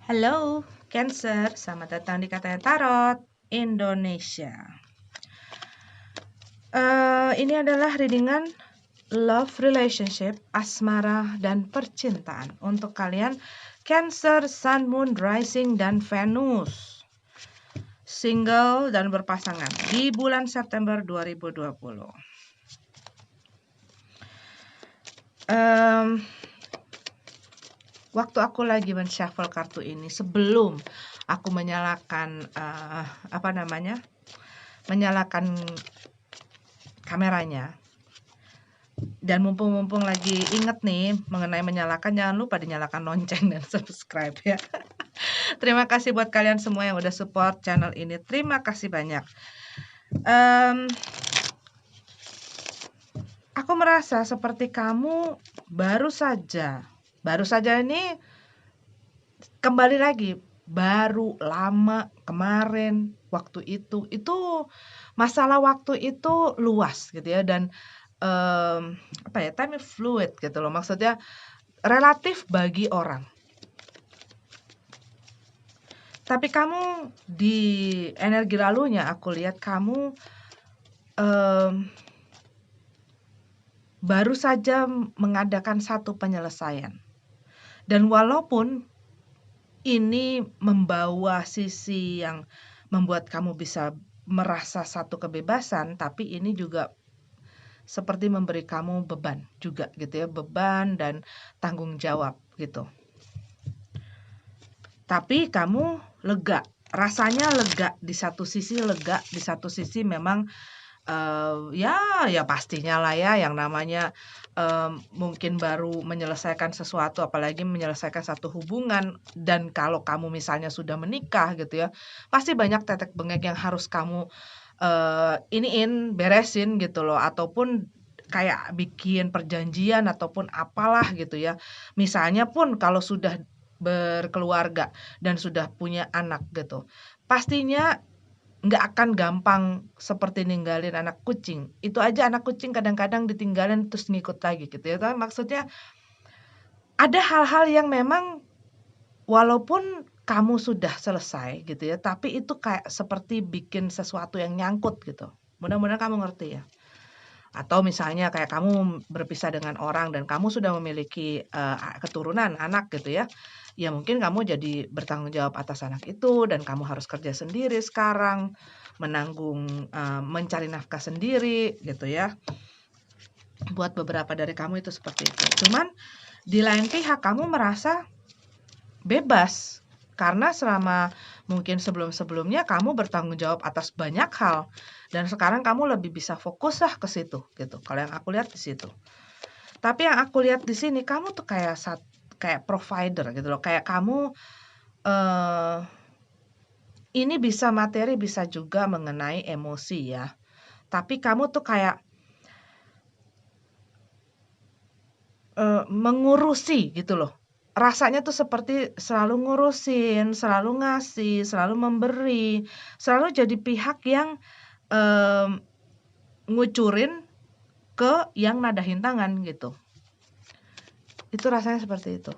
Halo, Cancer. Selamat datang di Katanya Tarot Indonesia. Ini adalah readingan love, relationship, asmara, dan percintaan untuk kalian Cancer, Sun, Moon, Rising, dan Venus. Single dan berpasangan di bulan September 2020. Waktu aku lagi men-shuffle kartu ini, sebelum aku menyalakan menyalakan kameranya, dan mumpung lagi inget nih mengenai menyalakan, jangan lupa dinyalakan lonceng dan subscribe ya. Terima kasih buat kalian semua yang udah support channel ini, terima kasih banyak. Aku merasa seperti kamu baru saja ini kembali lagi, baru lama kemarin, waktu itu masalah waktu itu luas gitu ya, dan time fluid gitu loh, maksudnya relatif bagi orang. Tapi kamu di energi lalunya aku lihat kamu baru saja mengadakan satu penyelesaian. Dan walaupun ini membawa sisi yang membuat kamu bisa merasa satu kebebasan, tapi ini juga seperti memberi kamu beban juga gitu ya, beban dan tanggung jawab gitu. Tapi kamu lega, rasanya lega di satu sisi, lega di satu sisi memang ya pastinya lah ya, yang namanya mungkin baru menyelesaikan sesuatu, apalagi menyelesaikan satu hubungan, dan kalau kamu misalnya sudah menikah gitu ya, pasti banyak tetek bengek yang harus kamu beresin gitu loh, ataupun kayak bikin perjanjian ataupun apalah gitu ya. Misalnya pun kalau sudah berkeluarga dan sudah punya anak gitu, pastinya nggak akan gampang seperti ninggalin anak kucing. Itu aja anak kucing kadang-kadang ditinggalin terus ngikut lagi gitu ya. Tapi maksudnya ada hal-hal yang memang walaupun kamu sudah selesai gitu ya, tapi itu kayak seperti bikin sesuatu yang nyangkut gitu. Mudah-mudahan kamu ngerti ya. Atau misalnya kayak kamu berpisah dengan orang dan kamu sudah memiliki keturunan, anak gitu ya. Ya mungkin kamu jadi bertanggung jawab atas anak itu dan kamu harus kerja sendiri sekarang, menanggung mencari nafkah sendiri gitu ya. Buat beberapa dari kamu itu seperti itu. Cuman di lain pihak kamu merasa bebas karena selama mungkin sebelum-sebelumnya kamu bertanggung jawab atas banyak hal dan sekarang kamu lebih bisa fokus lah ke situ gitu. Kalau yang aku lihat di situ. Tapi yang aku lihat di sini kamu tuh kayak provider gitu loh. Kayak kamu ini bisa materi, bisa juga mengenai emosi ya. Tapi kamu tuh kayak mengurusi gitu loh. Rasanya tuh seperti selalu ngurusin, selalu ngasih, selalu memberi, selalu jadi pihak yang ngucurin ke yang nadahin tangan gitu. Itu rasanya seperti itu.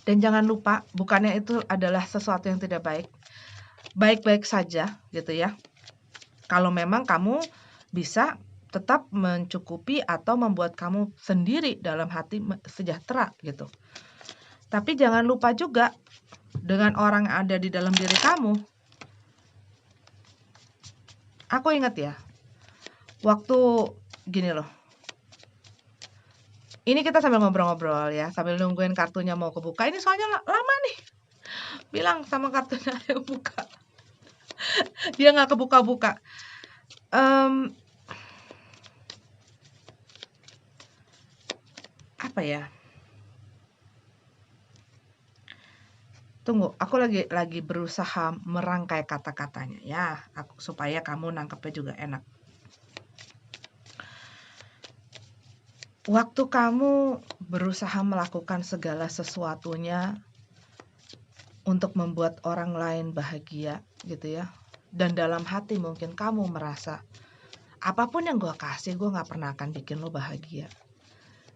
Dan jangan lupa, bukannya itu adalah sesuatu yang tidak baik. Baik-baik saja gitu ya. Kalau memang kamu bisa tetap mencukupi atau membuat kamu sendiri dalam hati sejahtera gitu. Tapi jangan lupa juga dengan orang yang ada di dalam diri kamu. Aku ingat ya, waktu gini loh. Ini kita sambil ngobrol-ngobrol ya, sambil nungguin kartunya mau kebuka. Ini soalnya lama nih. Bilang sama kartunya ayo buka. Dia nggak kebuka-buka. Apa ya? Tunggu, aku lagi berusaha merangkai kata-katanya ya, supaya kamu nangkepnya juga enak. Waktu kamu berusaha melakukan segala sesuatunya untuk membuat orang lain bahagia gitu ya, dan dalam hati mungkin kamu merasa apapun yang gue kasih gue nggak pernah akan bikin lo bahagia.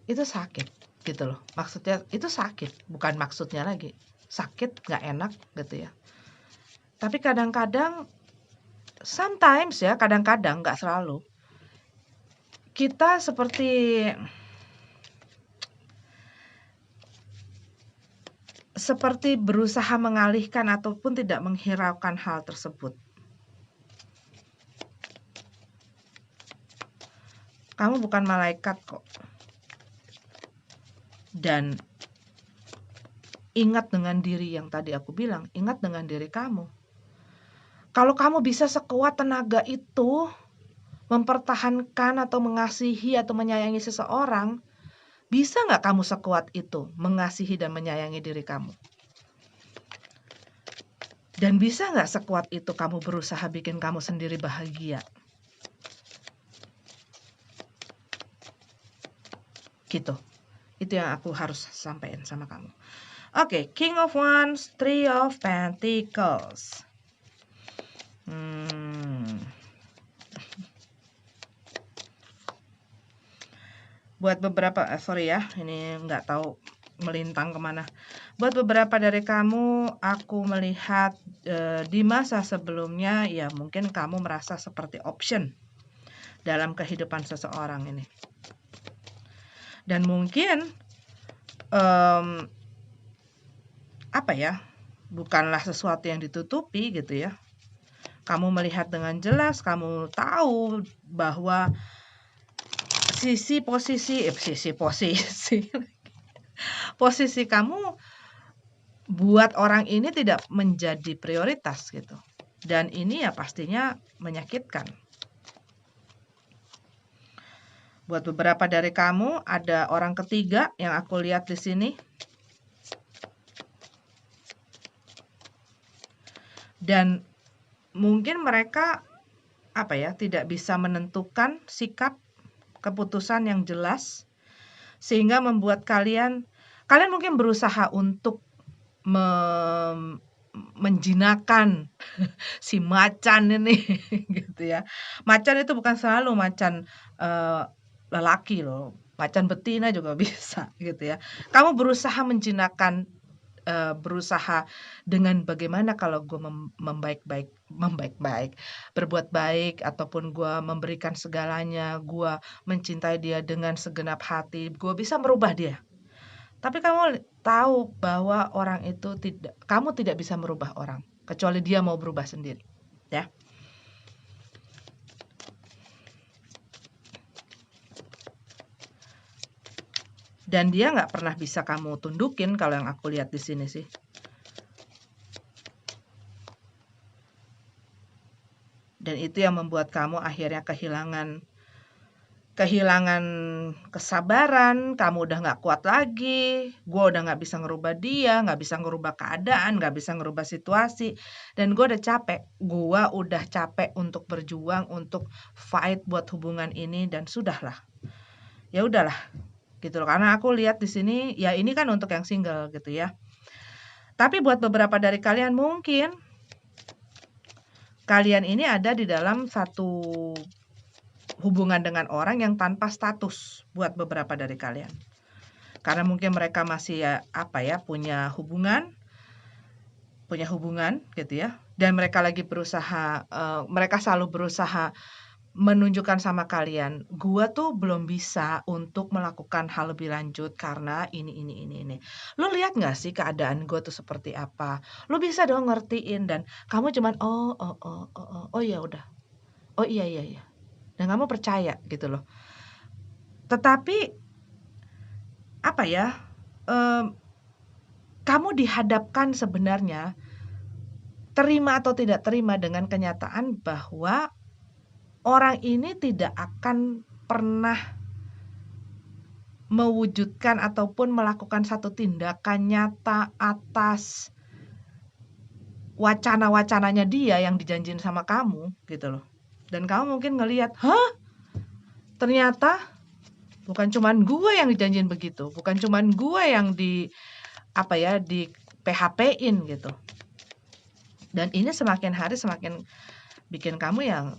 Itu sakit. gitu loh. Maksudnya itu sakit, bukan maksudnya lagi. Sakit, nggak enak gitu ya. Tapi kadang-kadang, sometimes ya, kadang-kadang, nggak selalu. Kita seperti berusaha mengalihkan ataupun tidak menghiraukan hal tersebut. Kamu bukan malaikat kok. Dan ingat dengan diri yang tadi aku bilang, ingat dengan diri kamu. Kalau kamu bisa sekuat tenaga itu mempertahankan atau mengasihi atau menyayangi seseorang, bisa nggak kamu sekuat itu mengasihi dan menyayangi diri kamu? Dan bisa nggak sekuat itu kamu berusaha bikin kamu sendiri bahagia? Gitu. Itu yang aku harus sampaikan sama kamu. Oke, King of Wands, Three of Pentacles. Buat beberapa, sorry ya, ini nggak tahu melintang kemana. Buat beberapa dari kamu, aku melihat di masa sebelumnya, ya mungkin kamu merasa seperti option dalam kehidupan seseorang ini. Dan mungkin apa ya, bukanlah sesuatu yang ditutupi gitu ya. Kamu melihat dengan jelas, kamu tahu bahwa posisi kamu buat orang ini tidak menjadi prioritas gitu. Dan ini ya pastinya menyakitkan. Buat beberapa dari kamu, ada orang ketiga yang aku lihat di sini. Dan mungkin mereka tidak bisa menentukan sikap keputusan yang jelas, sehingga membuat kalian mungkin berusaha untuk menjinakkan si macan ini gitu ya. Macan itu bukan selalu macan lelaki loh, macan betina juga bisa gitu ya. Kamu berusaha menjinakkan, berusaha dengan bagaimana kalau gue membaik-baik, berbuat baik, ataupun gue memberikan segalanya, gue mencintai dia dengan segenap hati, gue bisa merubah dia. Tapi kamu tahu bahwa kamu tidak bisa merubah orang, kecuali dia mau berubah sendiri, ya. Dan dia nggak pernah bisa kamu tundukin kalau yang aku lihat di sini sih. Dan itu yang membuat kamu akhirnya kehilangan kesabaran, kamu udah nggak kuat lagi, gue udah nggak bisa ngerubah dia, nggak bisa ngerubah keadaan, nggak bisa ngerubah situasi, dan gue udah capek untuk berjuang, untuk fight buat hubungan ini, dan sudahlah, ya udahlah, gitu loh. Karena aku lihat di sini, ya ini kan untuk yang single gitu ya. Tapi buat beberapa dari kalian mungkin kalian ini ada di dalam satu hubungan dengan orang yang tanpa status buat beberapa dari kalian. Karena mungkin mereka masih punya hubungan gitu ya. Dan mereka mereka selalu berusaha menunjukkan sama kalian, gua tuh belum bisa untuk melakukan hal lebih lanjut karena ini. Lu lihat nggak sih keadaan gua tuh seperti apa? Lu bisa dong ngertiin, dan kamu cuman oh ya udah. Oh iya. Dan kamu percaya gitu loh. Tetapi kamu dihadapkan sebenarnya, terima atau tidak terima, dengan kenyataan bahwa orang ini tidak akan pernah mewujudkan ataupun melakukan satu tindakan nyata atas wacana-wacananya dia yang dijanjiin sama kamu gitu loh. Dan kamu mungkin ngelihat, ternyata bukan cuman gue yang dijanjiin begitu, bukan cuman gue yang di PHP-in gitu. Dan ini semakin hari semakin bikin kamu yang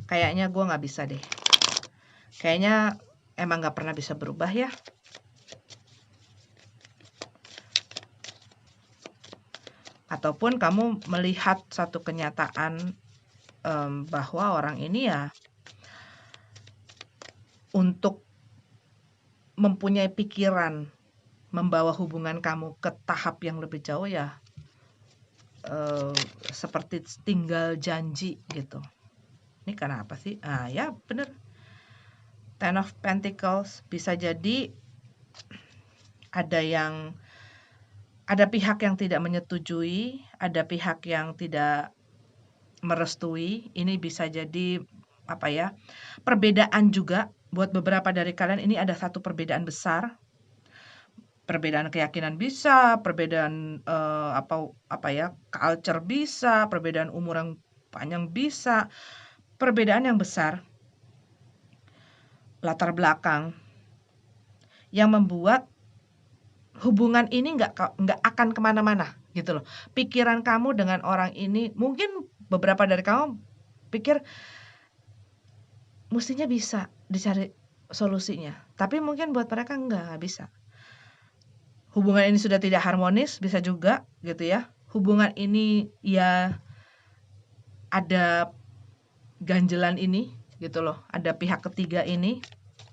kayaknya gue nggak bisa deh. Kayaknya emang nggak pernah bisa berubah ya. Ataupun kamu melihat satu kenyataan bahwa orang ini ya untuk mempunyai pikiran membawa hubungan kamu ke tahap yang lebih jauh ya seperti tinggal janji gitu. Ini kenapa sih? Ya bener. Ten of Pentacles, bisa jadi ada pihak yang tidak menyetujui, ada pihak yang tidak merestui. Ini bisa jadi perbedaan juga. Buat beberapa dari kalian ini ada satu perbedaan besar. Perbedaan keyakinan bisa, perbedaan culture bisa, perbedaan umur yang panjang bisa, perbedaan yang besar, latar belakang, yang membuat hubungan ini nggak akan kemana-mana gitu loh. Pikiran kamu dengan orang ini, mungkin beberapa dari kamu pikir mestinya bisa dicari solusinya, tapi mungkin buat mereka nggak bisa. Hubungan ini sudah tidak harmonis, bisa juga gitu ya. Hubungan ini ya ada ganjelan ini gitu loh, ada pihak ketiga ini,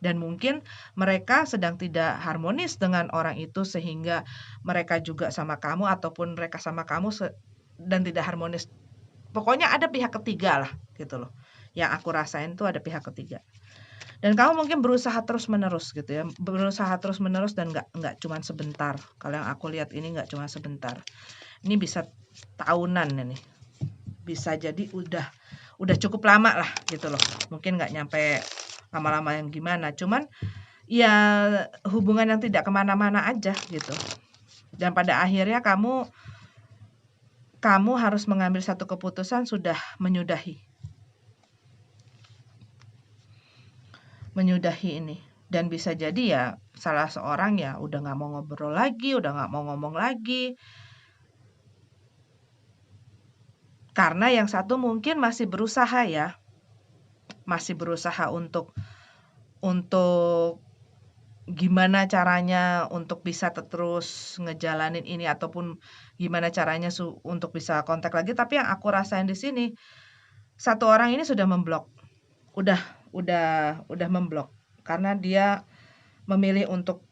dan mungkin mereka sedang tidak harmonis dengan orang itu sehingga mereka juga sama kamu ataupun mereka sama kamu dan tidak harmonis. Pokoknya ada pihak ketiga lah gitu loh. Yang aku rasain tuh ada pihak ketiga. Dan kamu mungkin berusaha terus-menerus gitu ya. Berusaha terus-menerus dan nggak cuma sebentar. Kalau yang aku lihat ini nggak cuma sebentar. Ini bisa tahunan ini. Bisa jadi udah cukup lama lah gitu loh. Mungkin nggak nyampe lama-lama yang gimana. Cuman ya hubungan yang tidak kemana-mana aja gitu. Dan pada akhirnya kamu harus mengambil satu keputusan sudah menyudahi ini. Dan bisa jadi ya salah seorang ya udah nggak mau ngobrol lagi, udah nggak mau ngomong lagi. Karena yang satu mungkin masih berusaha ya, masih berusaha untuk gimana caranya untuk bisa terus ngejalanin ini ataupun gimana caranya untuk bisa kontak lagi. Tapi yang aku rasain di sini, satu orang ini sudah memblok, udah memblok karena dia memilih untuk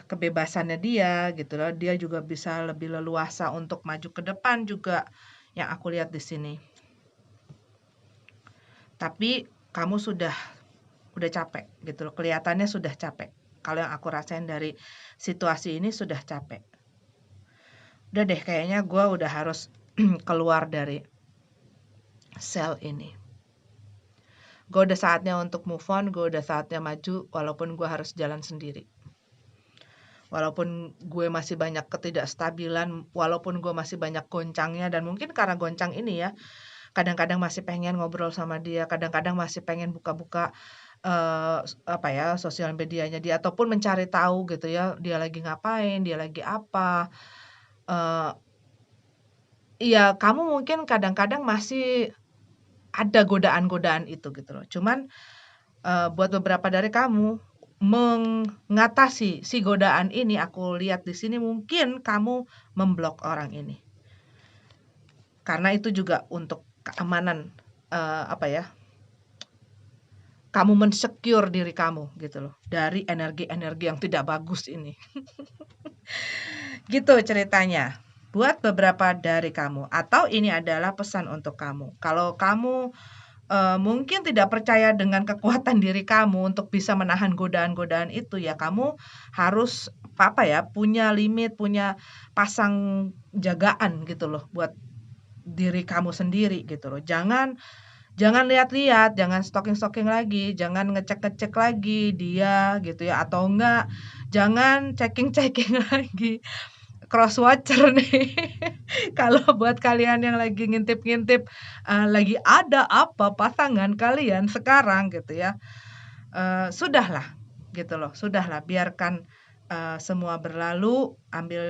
kebebasannya dia gitu loh. Dia juga bisa lebih leluasa untuk maju ke depan juga yang aku lihat di sini. Tapi kamu udah capek gitu loh. Kelihatannya sudah capek. Kalau yang aku rasain dari situasi ini sudah capek. Udah deh, kayaknya gue udah harus keluar dari sel ini. Gue udah saatnya untuk move on, gue udah saatnya maju walaupun gue harus jalan sendiri. Walaupun gue masih banyak ketidakstabilan, walaupun gue masih banyak goncangnya, dan mungkin karena goncang ini ya, kadang-kadang masih pengen ngobrol sama dia, kadang-kadang masih pengen buka-buka sosial medianya dia ataupun mencari tahu gitu ya, dia lagi ngapain, dia lagi apa. Ya kamu mungkin kadang-kadang masih ada godaan-godaan itu gitu loh. Cuman buat beberapa dari kamu mengatasi si godaan ini, aku lihat di sini mungkin kamu memblok orang ini. Karena itu juga untuk keamanan kamu mensecure diri kamu gitu loh dari energi-energi yang tidak bagus ini. Gitu ceritanya. Buat beberapa dari kamu, atau ini adalah pesan untuk kamu. Kalau kamu mungkin tidak percaya dengan kekuatan diri kamu untuk bisa menahan godaan-godaan itu, ya kamu harus punya limit, punya pasang jagaan gitu loh buat diri kamu sendiri gitu loh. Jangan lihat-lihat, jangan stalking-stalking lagi, jangan ngecek-ngecek lagi dia gitu ya, atau enggak jangan checking-checking lagi. Cross watcher nih. Kalau buat kalian yang lagi ngintip-ngintip lagi ada apa pasangan kalian sekarang gitu ya. Sudahlah gitu loh. Sudahlah, biarkan semua berlalu, ambil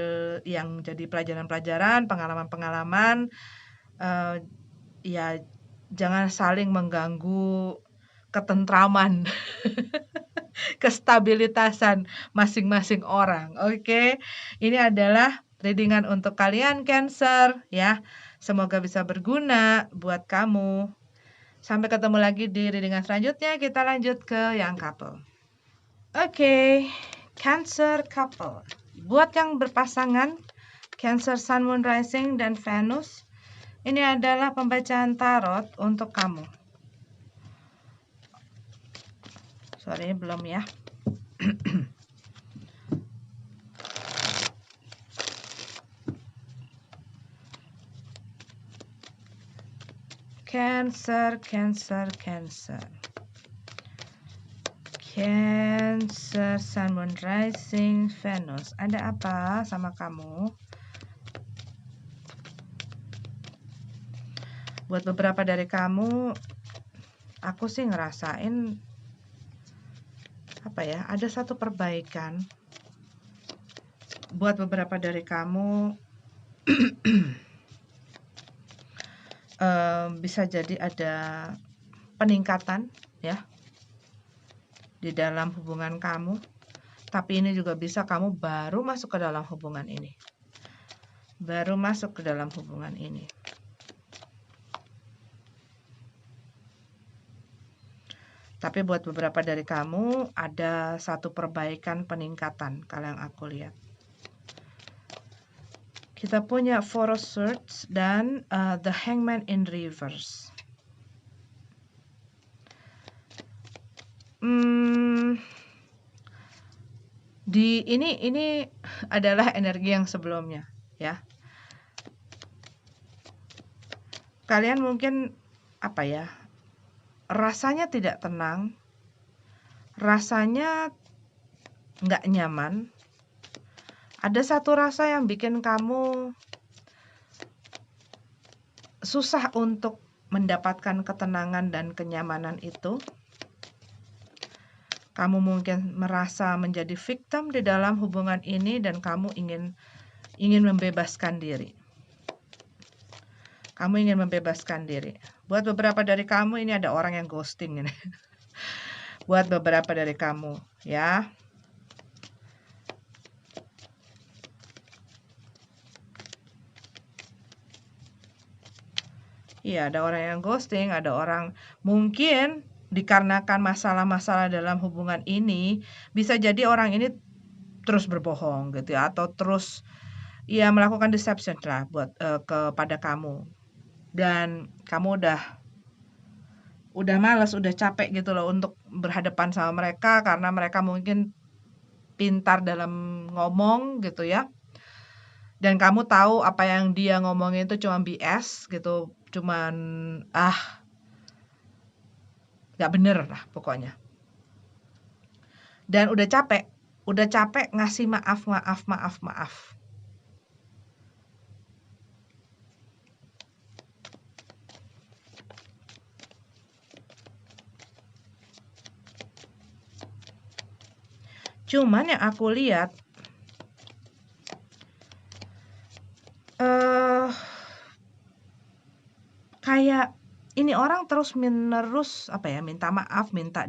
yang jadi pelajaran-pelajaran, pengalaman-pengalaman. Ya jangan saling mengganggu ketentraman, kestabilitasan masing-masing orang. Oke, ini adalah readingan untuk kalian Cancer ya. Semoga bisa berguna buat kamu. Sampai ketemu lagi di readingan selanjutnya. Kita lanjut ke yang couple. Oke, Cancer couple. Buat yang berpasangan, Cancer Sun, Moon, Rising, dan Venus, ini adalah pembacaan tarot untuk kamu. Sorry, belum ya. Cancer, Cancer, Cancer. Cancer, Sun, Moon, Rising, Venus. Ada apa sama kamu? Buat beberapa dari kamu, aku sih ngerasain apa ya? Ada satu perbaikan. Buat beberapa dari kamu, bisa jadi ada peningkatan ya di dalam hubungan kamu. Tapi ini juga bisa kamu baru masuk ke dalam hubungan ini. Baru masuk ke dalam hubungan ini. Tapi buat beberapa dari kamu ada satu perbaikan peningkatan kalau yang aku lihat. Kita punya Four of Swords dan The Hangman in Reverse. Ini adalah energi yang sebelumnya ya. Kalian mungkin apa ya? Rasanya tidak tenang, rasanya nggak nyaman. Ada satu rasa yang bikin kamu susah untuk mendapatkan ketenangan dan kenyamanan itu. Kamu mungkin merasa menjadi victim di dalam hubungan ini dan kamu ingin membebaskan diri. Kamu ingin membebaskan diri. Buat beberapa dari kamu ini ada orang yang ghosting ini. Buat beberapa dari kamu ya. Iya, ada orang yang ghosting, ada orang mungkin dikarenakan masalah-masalah dalam hubungan ini, bisa jadi orang ini terus berbohong gitu ya, atau terus ya melakukan deception lah buat kepada kamu. Dan kamu udah malas, udah capek gitu loh untuk berhadapan sama mereka karena mereka mungkin pintar dalam ngomong gitu ya. Dan kamu tahu apa yang dia ngomongin itu cuma BS gitu, cuman nggak bener lah pokoknya. Dan udah capek ngasih maaf. Cuman yang aku lihat kayak ini orang terus menerus apa ya, minta maaf, minta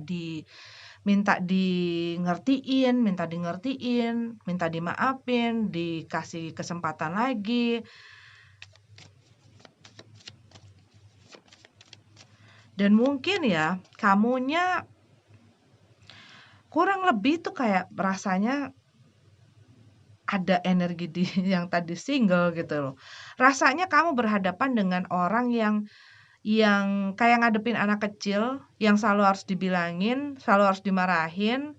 dingertiin, minta dimaafin, dikasih kesempatan lagi. Dan mungkin ya kamunya kurang lebih tuh kayak rasanya ada energi di yang tadi single gitu loh. Rasanya kamu berhadapan dengan orang yang kayak ngadepin anak kecil, yang selalu harus dibilangin, selalu harus dimarahin,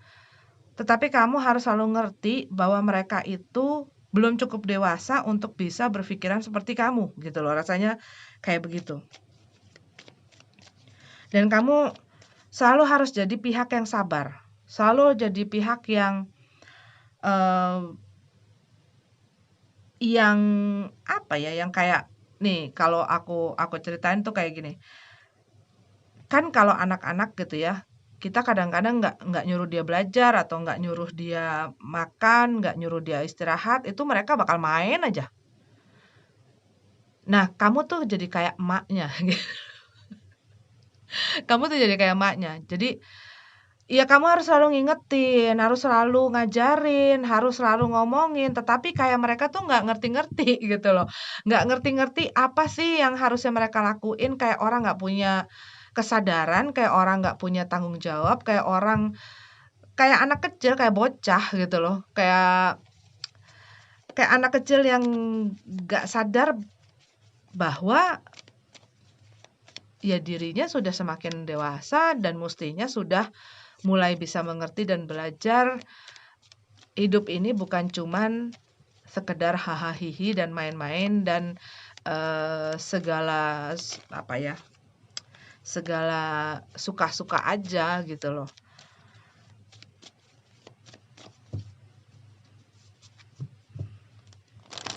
tetapi kamu harus selalu ngerti bahwa mereka itu belum cukup dewasa untuk bisa berpikiran seperti kamu gitu loh. Rasanya kayak begitu. Dan kamu selalu harus jadi pihak yang sabar. Selalu jadi pihak yang apa ya, yang kayak nih kalau aku ceritain tuh kayak gini. Kan kalau anak-anak gitu ya, kita kadang-kadang nggak nyuruh dia belajar atau nggak nyuruh dia makan, nggak nyuruh dia istirahat, itu mereka bakal main aja. Nah, kamu tuh jadi kayak emaknya. Kamu tuh jadi kayak emaknya. Jadi, ya kamu harus selalu ngingetin, harus selalu ngajarin, harus selalu ngomongin, tetapi kayak mereka tuh nggak ngerti-ngerti gitu loh. Nggak ngerti-ngerti apa sih yang harusnya mereka lakuin, kayak orang nggak punya kesadaran, kayak orang nggak punya tanggung jawab, kayak anak kecil, kayak bocah gitu loh. Kayak anak kecil yang nggak sadar bahwa ya dirinya sudah semakin dewasa dan mestinya sudah mulai bisa mengerti dan belajar hidup ini bukan cuman sekedar hahaha hihi dan main-main dan segala apa ya, segala suka-suka aja gitu loh.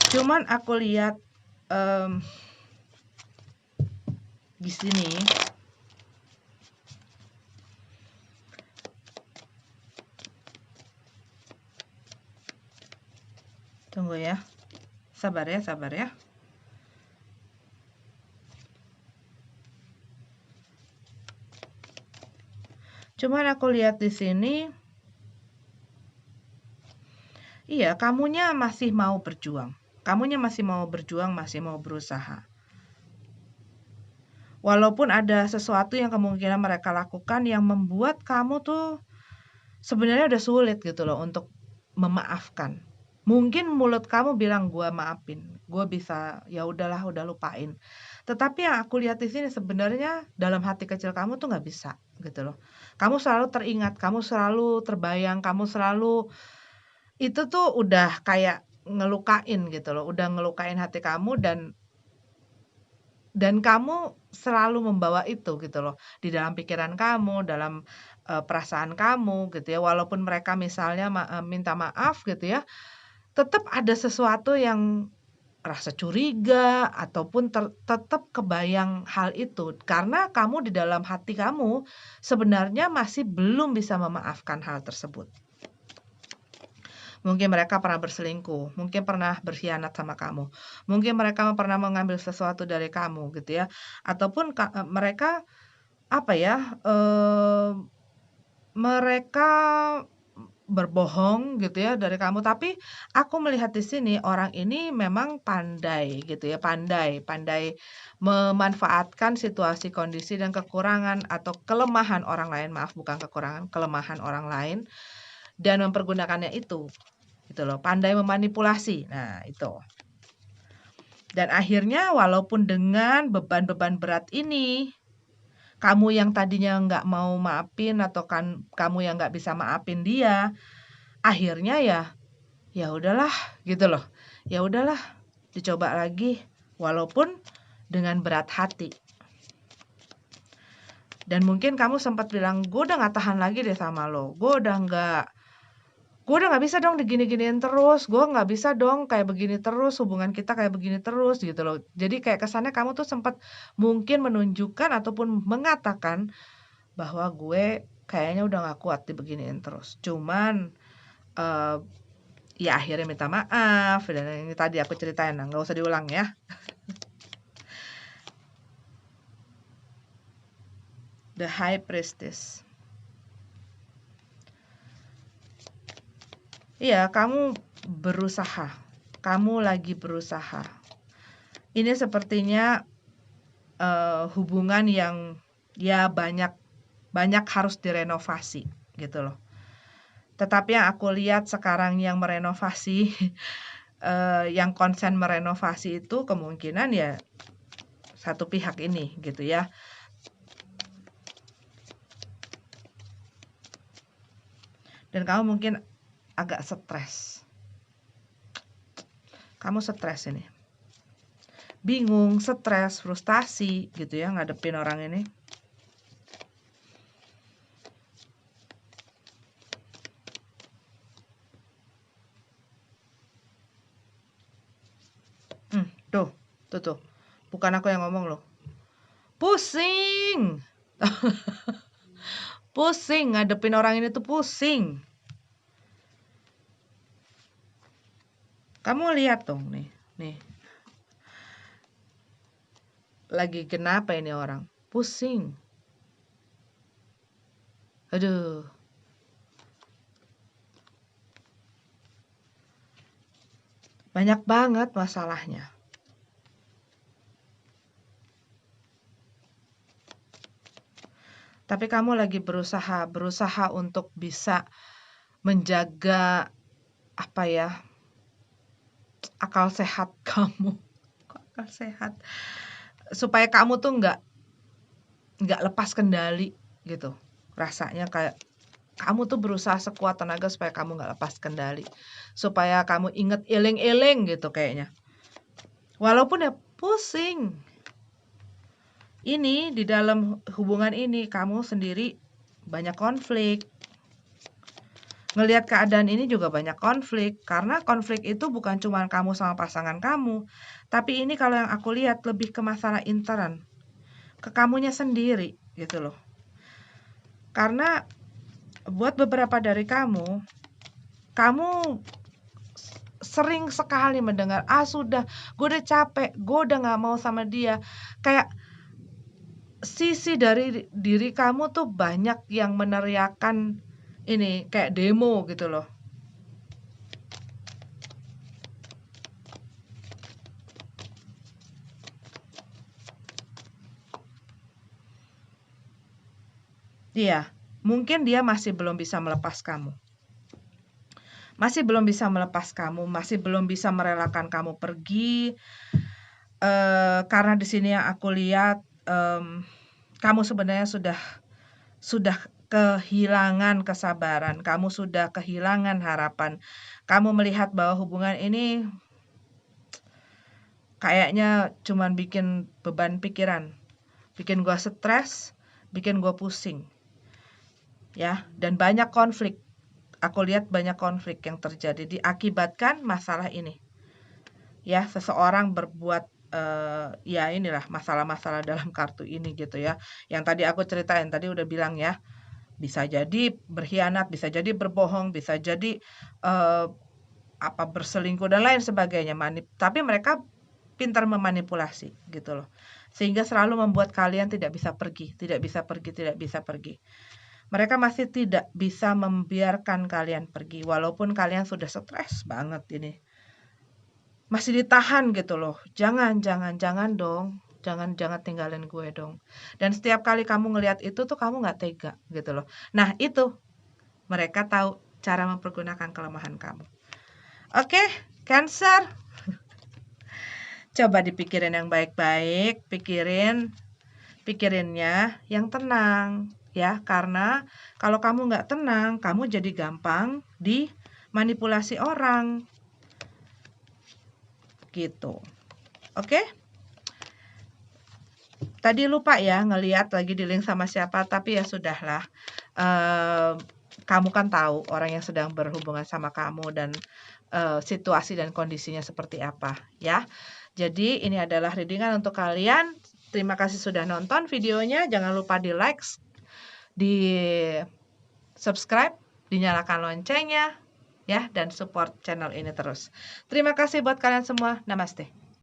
Cuman aku lihat di sini tunggu ya, sabar ya, sabar ya. Cuman aku lihat di sini, iya, kamunya masih mau berjuang. Kamunya masih mau berjuang, masih mau berusaha. Walaupun ada sesuatu yang kemungkinan mereka lakukan yang membuat kamu tuh sebenarnya udah sulit gitu loh untuk memaafkan. Mungkin mulut kamu bilang gua maafin, gua bisa ya udahlah, udah lupain. Tetapi yang aku lihat di sini sebenarnya dalam hati kecil kamu tuh nggak bisa gitu loh. Kamu selalu teringat, kamu selalu terbayang, kamu selalu itu tuh udah kayak ngelukain gitu loh, udah ngelukain hati kamu dan kamu selalu membawa itu gitu loh, di dalam pikiran kamu, dalam, perasaan kamu gitu ya. Walaupun mereka misalnya minta maaf gitu ya, tetap ada sesuatu yang rasa curiga ataupun tetap kebayang hal itu. Karena kamu di dalam hati kamu sebenarnya masih belum bisa memaafkan hal tersebut. Mungkin mereka pernah berselingkuh, mungkin pernah berkhianat sama kamu, mungkin mereka pernah mengambil sesuatu dari kamu gitu ya, ataupun mereka apa ya, mereka berbohong gitu ya dari kamu. Tapi aku melihat di sini orang ini memang pandai gitu ya, pandai pandai memanfaatkan situasi, kondisi, dan kekurangan atau kelemahan orang lain, maaf bukan kekurangan, kelemahan orang lain dan mempergunakannya itu. Gitu loh, pandai memanipulasi. Nah, itu. Dan akhirnya walaupun dengan beban-beban berat ini, kamu yang tadinya nggak mau maafin atau kan kamu yang nggak bisa maafin dia, akhirnya ya udahlah gitu loh. Ya udahlah, dicoba lagi walaupun dengan berat hati. Dan mungkin kamu sempat bilang, gue udah nggak tahan lagi deh sama lo. Gue udah nggak bisa dong digini-giniin terus, gue nggak bisa dong kayak begini terus, hubungan kita kayak begini terus gitu loh. Jadi kayak kesannya kamu tuh sempat mungkin menunjukkan ataupun mengatakan bahwa gue kayaknya udah nggak kuat dibeginiin terus. Cuman eh, ya akhirnya minta maaf dan ini tadi aku ceritain, nah nggak usah diulang ya. The High Priestess. Iya, kamu berusaha. Kamu lagi berusaha. Ini sepertinya hubungan yang ya banyak harus direnovasi gitu loh. Tetapi yang aku lihat sekarang yang merenovasi, yang konsen merenovasi itu kemungkinan ya satu pihak ini gitu ya. Dan kamu mungkin agak stres. Kamu stres ini. Bingung, stres, frustasi gitu ya ngadepin orang ini. Tuh. Bukan aku yang ngomong loh. Pusing. Pusing ngadepin orang ini tuh pusing. Kamu lihat dong nih. Lagi kenapa ini orang? Pusing. Aduh, banyak banget masalahnya. Tapi kamu lagi berusaha untuk bisa menjaga apa ya, akal sehat kamu. Kok akal sehat? Supaya kamu tuh nggak lepas kendali gitu. Rasanya kayak kamu tuh berusaha sekuat tenaga supaya kamu nggak lepas kendali. Supaya kamu inget eling-eling gitu kayaknya. Walaupun ya pusing. Ini di dalam hubungan ini kamu sendiri banyak konflik. Ngelihat keadaan ini juga banyak konflik. Karena konflik itu bukan cuma kamu sama pasangan kamu. Tapi ini kalau yang aku lihat lebih ke masalah intern. Ke kamunya sendiri gitu loh. Karena buat beberapa dari kamu sering sekali mendengar, sudah, gue udah capek, gue udah gak mau sama dia. Kayak sisi dari diri kamu tuh banyak yang meneriakan ini, kayak demo gitu loh. Iya, mungkin dia masih belum bisa melepas kamu. Masih belum bisa melepas kamu, masih belum bisa merelakan kamu pergi. Karena di sini yang aku lihat, kamu sebenarnya sudah kehilangan kesabaran, kamu sudah kehilangan harapan. Kamu melihat bahwa hubungan ini kayaknya cuman bikin beban pikiran, bikin gua stres, bikin gua pusing. Ya, dan banyak konflik. Aku lihat banyak konflik yang terjadi diakibatkan masalah ini. Ya, seseorang berbuat ya inilah masalah-masalah dalam kartu ini gitu ya. Yang tadi aku ceritain, tadi udah bilang ya, bisa jadi berkhianat, bisa jadi berbohong, bisa jadi berselingkuh dan lain sebagainya. Tapi mereka pintar memanipulasi gitu loh. Sehingga selalu membuat kalian tidak bisa pergi, tidak bisa pergi, tidak bisa pergi. Mereka masih tidak bisa membiarkan kalian pergi walaupun kalian sudah stres banget ini. Masih ditahan gitu loh. Jangan dong. Jangan tinggalin gue dong. Dan setiap kali kamu ngelihat itu tuh kamu nggak tega gitu loh. Nah itu mereka tahu cara mempergunakan kelemahan kamu. Oke, Cancer. Coba dipikirin yang baik-baik, pikirinnya yang tenang ya. Karena kalau kamu nggak tenang, kamu jadi gampang dimanipulasi orang. Gitu. Oke? Tadi lupa ya ngelihat lagi di link sama siapa, tapi ya sudahlah. Kamu kan tahu orang yang sedang berhubungan sama kamu dan situasi dan kondisinya seperti apa ya. Jadi ini adalah readingan untuk kalian. Terima kasih sudah nonton videonya. Jangan lupa di like, di subscribe, dinyalakan loncengnya ya, dan support channel ini terus. Terima kasih buat kalian semua. Namaste.